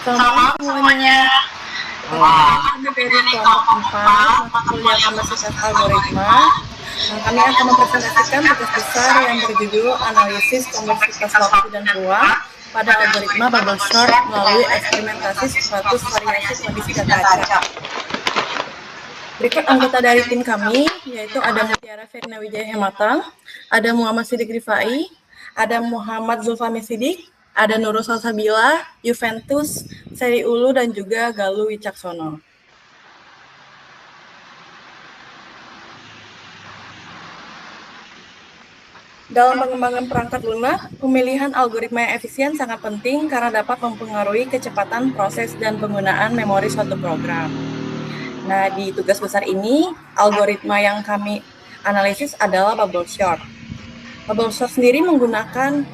Selamat semuanya. Kami dari kelompok 4 mata kuliah Kapasitas Algoritma. Kami akan mempresentasikan tugas besar yang berjudul Analisis Kompleksitas Waktu dan Ruang pada algoritma bubble sort melalui eksperimentasi status variasi kondisi data acak. Berikut anggota dari tim kami, yaitu ada Mutiara Firna Wijaya Hematang, ada Muhammad Sidik Rifai, ada Muhammad Zulfami Sidik, ada Nurul Salsabila, Juventus, Seri Ulu, dan juga Galuh Wicaksono. Dalam pengembangan perangkat lunak, pemilihan algoritma yang efisien sangat penting karena dapat mempengaruhi kecepatan proses dan penggunaan memori suatu program. Nah, di tugas besar ini, algoritma yang kami analisis adalah bubble sort. Bubble sort sendiri menggunakan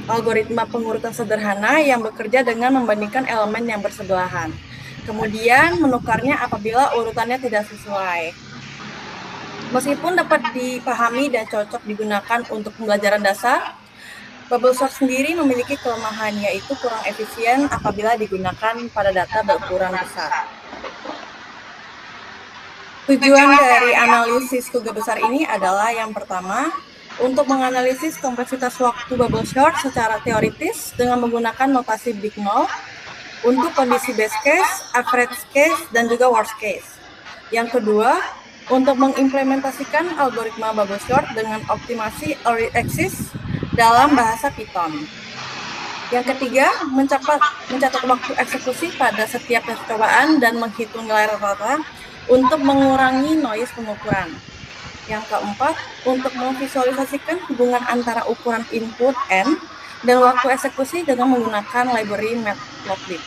algoritma pengurutan sederhana yang bekerja dengan membandingkan elemen yang bersebelahan. Kemudian menukarnya apabila urutannya tidak sesuai. Meskipun dapat dipahami dan cocok digunakan untuk pembelajaran dasar, bubble sort sendiri memiliki kelemahan, yaitu kurang efisien apabila digunakan pada data berukuran besar. Tujuan dari analisis tugas besar ini adalah yang pertama, untuk menganalisis kompleksitas waktu bubble sort secara teoritis dengan menggunakan notasi big null untuk kondisi best case, average case, dan juga worst case. Yang kedua, untuk mengimplementasikan algoritma bubble sort dengan optimasi array axis dalam bahasa Python. Yang ketiga, mencatat waktu eksekusi pada setiap percobaan dan menghitung nilai rata-rata untuk mengurangi noise pengukuran. Yang keempat, untuk memvisualisasikan hubungan antara ukuran input n dan waktu eksekusi dengan menggunakan library matplotlib.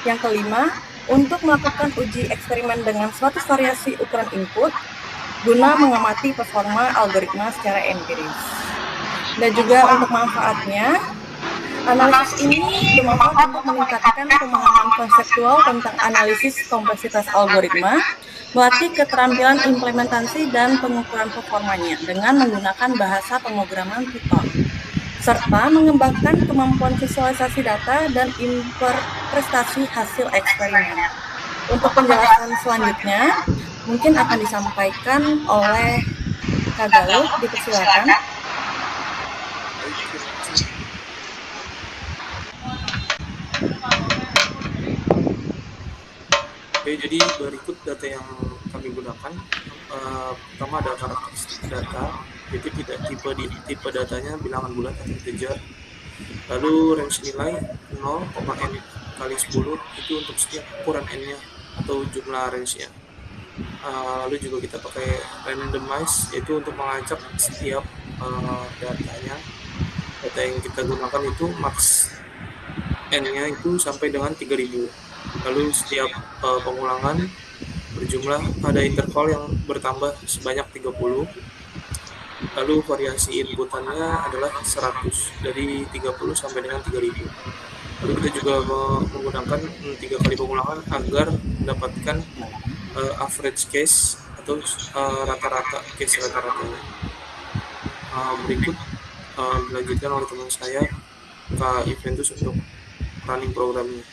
Yang kelima, untuk melakukan uji eksperimen dengan suatu variasi ukuran input guna mengamati performa algoritma secara empiris. Dan juga untuk manfaatnya, analisis ini bermanfaat untuk meningkatkan pemahaman konseptual tentang analisis kompleksitas algoritma, melatih keterampilan implementasi dan pengukuran performanya dengan menggunakan bahasa pemrograman Python, serta mengembangkan kemampuan visualisasi data dan interpretasi hasil eksperimen. Untuk penjelasan selanjutnya, mungkin akan disampaikan oleh Kak Galuh, dipersilakan. Oke, jadi berikut data yang kami gunakan. Pertama ada karakteristik data, yaitu tipe datanya bilangan bulat atau integer. Lalu range nilai 0,n kali 10 itu untuk setiap ukuran n-nya atau jumlah range-nya. Lalu juga kita pakai randomize, yaitu untuk mengacak setiap datanya. Data yang kita gunakan itu max n-nya itu sampai dengan 3000. Lalu setiap pengulangan berjumlah pada interval yang bertambah sebanyak 30. Lalu variasi inputannya adalah 100, dari 30 sampai dengan 3000. Lalu kita juga menggunakan 3 kali pengulangan agar mendapatkan average case atau rata-rata case rata-ratanya. Berikut dilanjutkan oleh teman saya, Kak Juventus, untuk running programnya.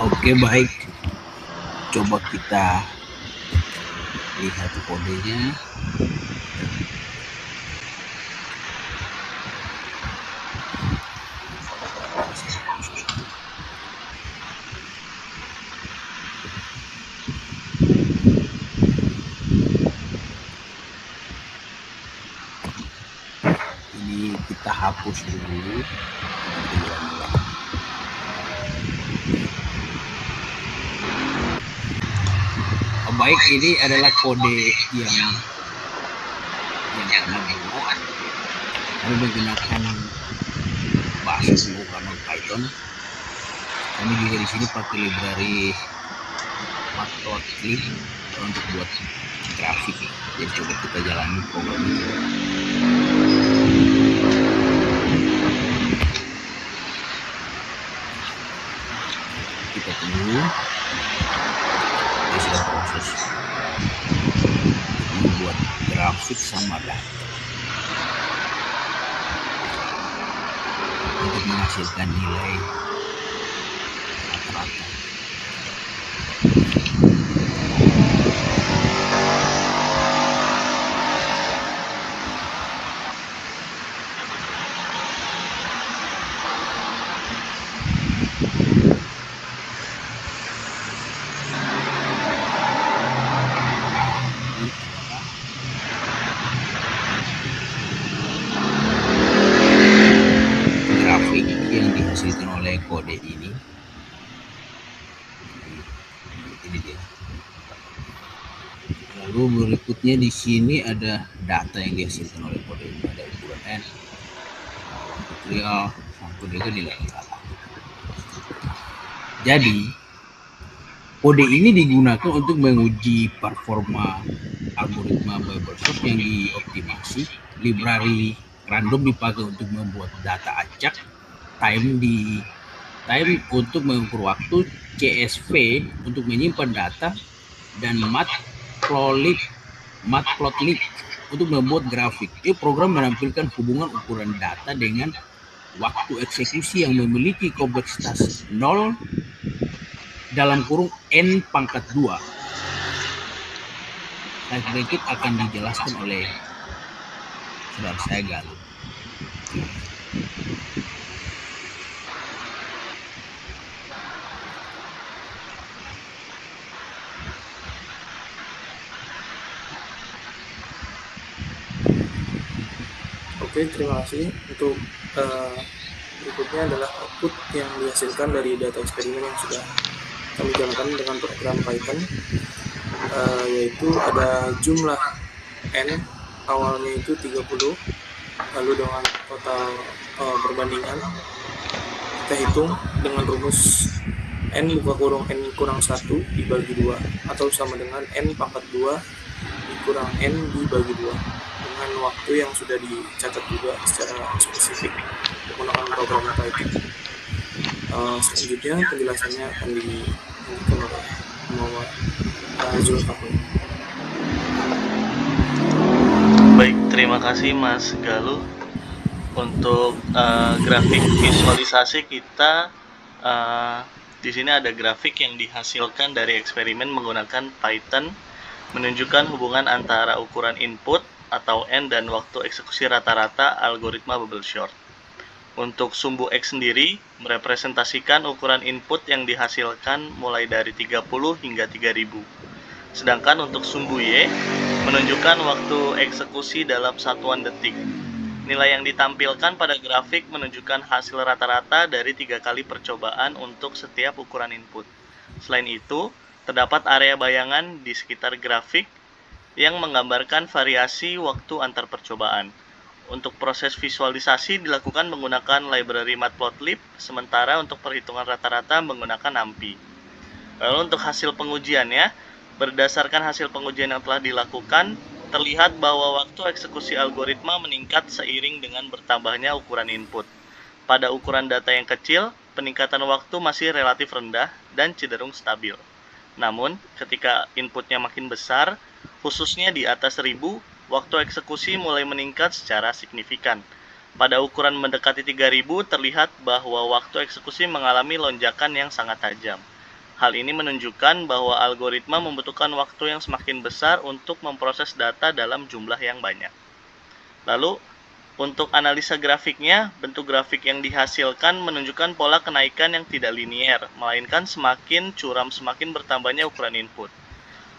Oke, baik, coba kita lihat kodenya. Ini kita hapus dulu. Baik, ini adalah kode yang kami buat. Kami menggunakan bahasa pemrograman Python. Kami juga di sini pakai library matplotlib untuk buat grafik. Jadi coba kita jalani program ini. kita tunggu. Dia sedang proses membuat grafik sama data untuk menghasilkan nilai rata-rata. Grafik yang dihasilkan oleh kode ini dia. Lalu berikutnya di sini ada data yang dihasilkan oleh kode ini, ada ukuran n, waktu trial, sampai dengan nilai rata. Jadi kode ini digunakan untuk menguji performa algoritma bubble sort yang dioptimasi. Library random dipakai untuk membuat data acak, time untuk mengukur waktu, CSV untuk menyimpan data, dan matplotlib untuk membuat grafik. Ini program menampilkan hubungan ukuran data dengan waktu eksekusi yang memiliki kompleksitas 0 dalam kurung n pangkat 2. Slide berikut akan dijelaskan oleh saudara saya Galuh. Oke, terima kasih. Untuk berikutnya adalah output yang dihasilkan dari data eksperimen yang sudah kami jalankan dengan program Python, yaitu ada jumlah n, awalnya itu 30, lalu dengan total perbandingan kita hitung dengan rumus n buka kurung n kurang 1 dibagi 2, atau sama dengan n pangkat 2 dikurang n dibagi 2, dengan waktu yang sudah dicatat juga secara spesifik menggunakan program Python. Selanjutnya penjelasannya akan dilanjutkan oleh Muhammad Zulfaqar. Baik, terima kasih Mas Galuh. Untuk grafik visualisasi kita, di sini ada grafik yang dihasilkan dari eksperimen menggunakan Python, menunjukkan hubungan antara ukuran input atau n dan waktu eksekusi rata-rata algoritma bubble sort. Untuk sumbu X sendiri merepresentasikan ukuran input yang dihasilkan mulai dari 30 hingga 3000. Sedangkan untuk sumbu Y menunjukkan waktu eksekusi dalam satuan detik. Nilai yang ditampilkan pada grafik menunjukkan hasil rata-rata dari 3 kali percobaan untuk setiap ukuran input. Selain itu, terdapat area bayangan di sekitar grafik yang menggambarkan variasi waktu antar percobaan. Untuk proses visualisasi dilakukan menggunakan library matplotlib, sementara untuk perhitungan rata-rata menggunakan NumPy. Lalu untuk hasil pengujiannya, berdasarkan hasil pengujian yang telah dilakukan, terlihat bahwa waktu eksekusi algoritma meningkat seiring dengan bertambahnya ukuran input. Pada ukuran data yang kecil, peningkatan waktu masih relatif rendah dan cenderung stabil. Namun, ketika inputnya makin besar, khususnya di atas 1000, waktu eksekusi mulai meningkat secara signifikan. Pada ukuran mendekati 3000, terlihat bahwa waktu eksekusi mengalami lonjakan yang sangat tajam. Hal ini menunjukkan bahwa algoritma membutuhkan waktu yang semakin besar untuk memproses data dalam jumlah yang banyak. Lalu, untuk analisa grafiknya, bentuk grafik yang dihasilkan menunjukkan pola kenaikan yang tidak linier, melainkan semakin curam semakin bertambahnya ukuran input.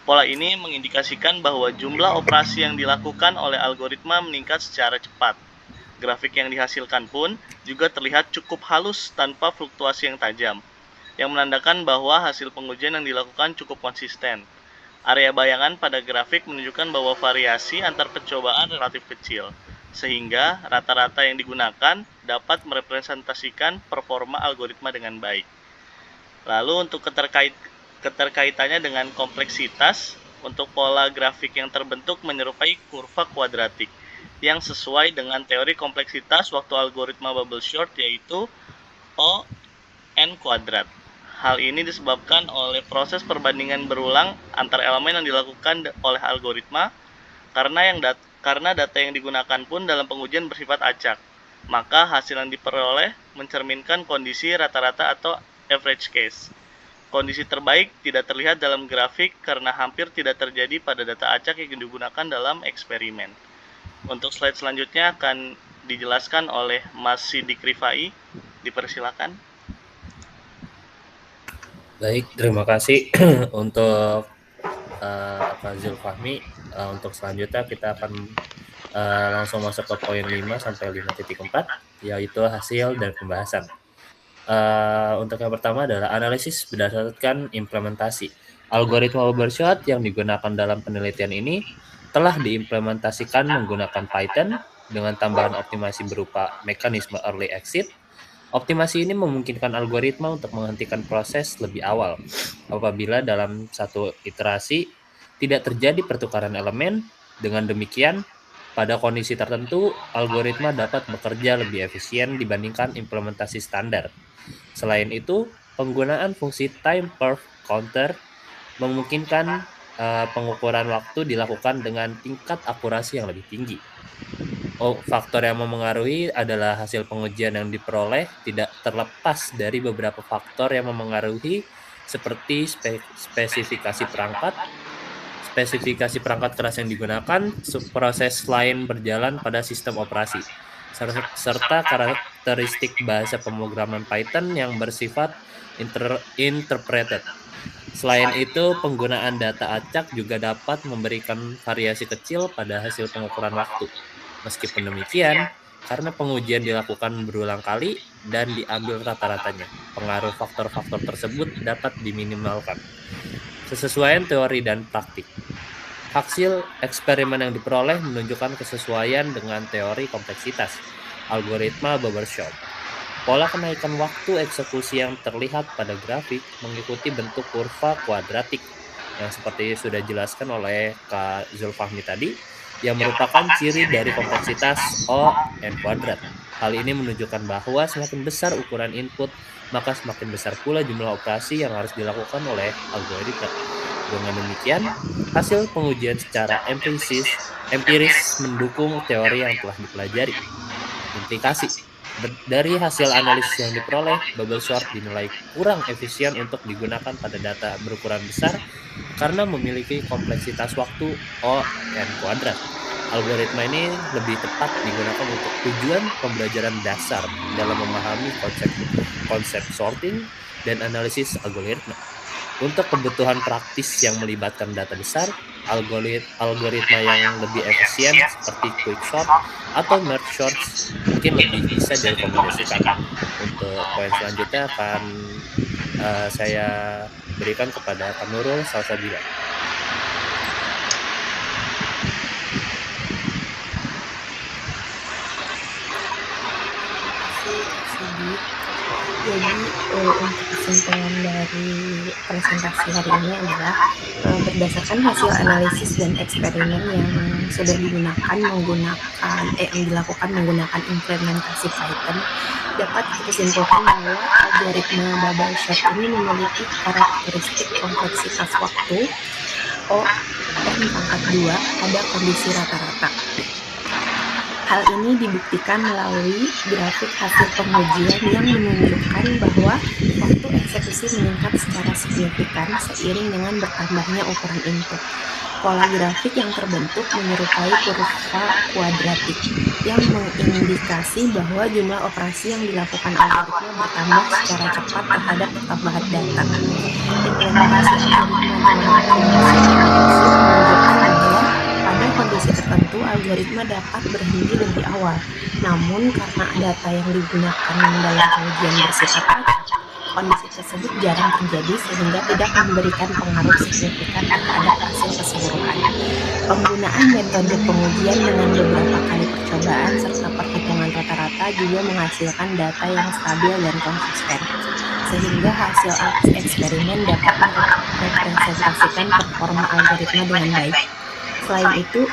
Pola ini mengindikasikan bahwa jumlah operasi yang dilakukan oleh algoritma meningkat secara cepat. Grafik yang dihasilkan pun juga terlihat cukup halus tanpa fluktuasi yang tajam, yang menandakan bahwa hasil pengujian yang dilakukan cukup konsisten. Area bayangan pada grafik menunjukkan bahwa variasi antar percobaan relatif kecil, sehingga rata-rata yang digunakan dapat merepresentasikan performa algoritma dengan baik. Lalu untuk keterkaitannya dengan kompleksitas, untuk pola grafik yang terbentuk menyerupai kurva kuadratik yang sesuai dengan teori kompleksitas waktu algoritma bubble sort, yaitu O n kuadrat. Hal ini disebabkan oleh proses perbandingan berulang antar elemen yang dilakukan oleh algoritma karena data yang digunakan pun dalam pengujian bersifat acak. Maka hasil yang diperoleh mencerminkan kondisi rata-rata atau average case. Kondisi terbaik tidak terlihat dalam grafik karena hampir tidak terjadi pada data acak yang digunakan dalam eksperimen. Untuk slide selanjutnya akan dijelaskan oleh Mas Sidik Rifai. Dipersilakan. Baik, terima kasih untuk Pak Zulfahmi. Untuk selanjutnya kita akan langsung masuk ke poin 5 sampai 5.4, yaitu hasil dan pembahasan. Untuk yang pertama adalah analisis berdasarkan implementasi. Algoritma overshot yang digunakan dalam penelitian ini telah diimplementasikan menggunakan Python dengan tambahan optimasi berupa mekanisme early exit. Optimasi ini memungkinkan algoritma untuk menghentikan proses lebih awal apabila dalam satu iterasi tidak terjadi pertukaran elemen. Dengan demikian, pada kondisi tertentu, algoritma dapat bekerja lebih efisien dibandingkan implementasi standar. Selain itu, penggunaan fungsi time curve counter memungkinkan pengukuran waktu dilakukan dengan tingkat akurasi yang lebih tinggi. Faktor yang memengaruhi adalah hasil pengujian yang diperoleh tidak terlepas dari beberapa faktor yang memengaruhi seperti spesifikasi perangkat keras yang digunakan, proses lain berjalan pada sistem operasi, serta karakteristik bahasa pemrograman Python yang bersifat interpreted. Selain itu, penggunaan data acak juga dapat memberikan variasi kecil pada hasil pengukuran waktu. Meskipun demikian, karena pengujian dilakukan berulang kali dan diambil rata-ratanya, pengaruh faktor-faktor tersebut dapat diminimalkan. Kesesuaian teori dan praktik. Hasil eksperimen yang diperoleh menunjukkan kesesuaian dengan teori kompleksitas algoritma Bubbleshot. Pola kenaikan waktu eksekusi yang terlihat pada grafik mengikuti bentuk kurva kuadratik yang seperti sudah dijelaskan oleh Kak Zulfahmi tadi, yang merupakan ciri dari kompleksitas O(n²). Hal ini menunjukkan bahwa semakin besar ukuran input, maka semakin besar pula jumlah operasi yang harus dilakukan oleh algoritma. Dengan demikian, hasil pengujian secara empiris mendukung teori yang telah dipelajari. Implikasi dari hasil analisis yang diperoleh, Bubbleshot dinilai kurang efisien untuk digunakan pada data berukuran besar karena memiliki kompleksitas waktu O(n²). Algoritma ini lebih tepat digunakan untuk tujuan pembelajaran dasar dalam memahami konsep sorting dan analisis algoritma. Untuk kebutuhan praktis yang melibatkan data besar, algoritma yang lebih efisien seperti quicksort atau merge sort mungkin lebih bisa direkomendasikan. Untuk poin selanjutnya akan saya berikan kepada Kak Nurul Salsabila. Jadi untuk kesimpulan dari presentasi hari ini adalah berdasarkan hasil analisis dan eksperimen yang sudah dilakukan menggunakan implementasi Python, dapat disimpulkan bahwa algoritma Bubbleshot ini memiliki karakteristik kompleksitas waktu O(n²) pada kondisi rata-rata. Hal ini dibuktikan melalui grafik hasil pengujian yang menunjukkan bahwa waktu eksekusi meningkat secara signifikan seiring dengan bertambahnya ukuran input. Pola grafik yang terbentuk menyerupai kurva kuadratik yang mengindikasi bahwa jumlah operasi yang dilakukan algoritma bertambah secara cepat terhadap pertambahan data. Implementasi algoritma menunjukkan bahwa pada kondisi tertentu, algoritma dapat berhenti lebih awal. Namun, karena data yang digunakan dalam pengujian bersifat acak, kondisi tersebut jarang terjadi sehingga tidak memberikan pengaruh signifikan terhadap hasil keseluruhan. Penggunaan metode pengujian dengan beberapa kali percobaan serta perhitungan rata-rata juga menghasilkan data yang stabil dan konsisten, sehingga hasil eksperimen dapat merepresentasikan performa algoritma dengan baik. Selain itu,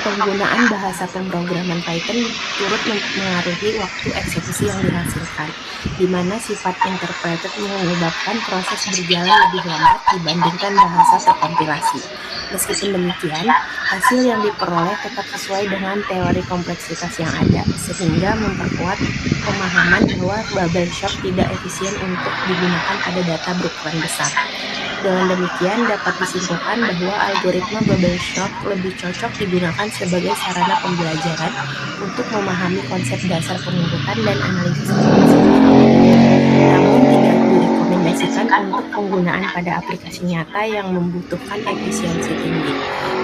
penggunaan bahasa pemrograman Python turut mengaruhi waktu eksekusi yang dihasilkan, di mana sifat interpreted menyebabkan proses berjalan lebih lambat dibandingkan bahasa terkompilasi. Meskipun demikian, hasil yang diperoleh tetap sesuai dengan teori kompleksitas yang ada, sehingga memperkuat pemahaman bahwa bubble short tidak efisien untuk digunakan pada data berukuran besar. Dengan demikian, dapat disimpulkan bahwa algoritma bubble short lebih cocok digunakan sebagai sarana pembelajaran untuk memahami konsep dasar pengurutan dan analisis namun tidak direkomendasikan untuk penggunaan pada aplikasi nyata yang membutuhkan efisiensi tinggi.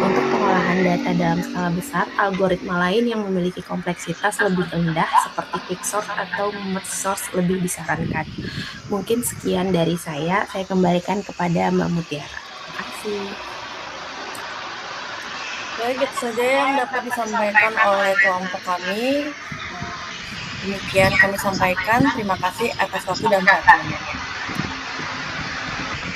Untuk pengolahan data dalam skala besar, algoritma lain yang memiliki kompleksitas lebih rendah seperti quicksort atau merge sort lebih disarankan. Mungkin sekian dari saya kembalikan kepada Mbak Mutiara. Terima kasih. Baik, itu saja yang dapat disampaikan oleh kelompok kami. Demikian kami sampaikan. Terima kasih atas waktu dan perhatiannya.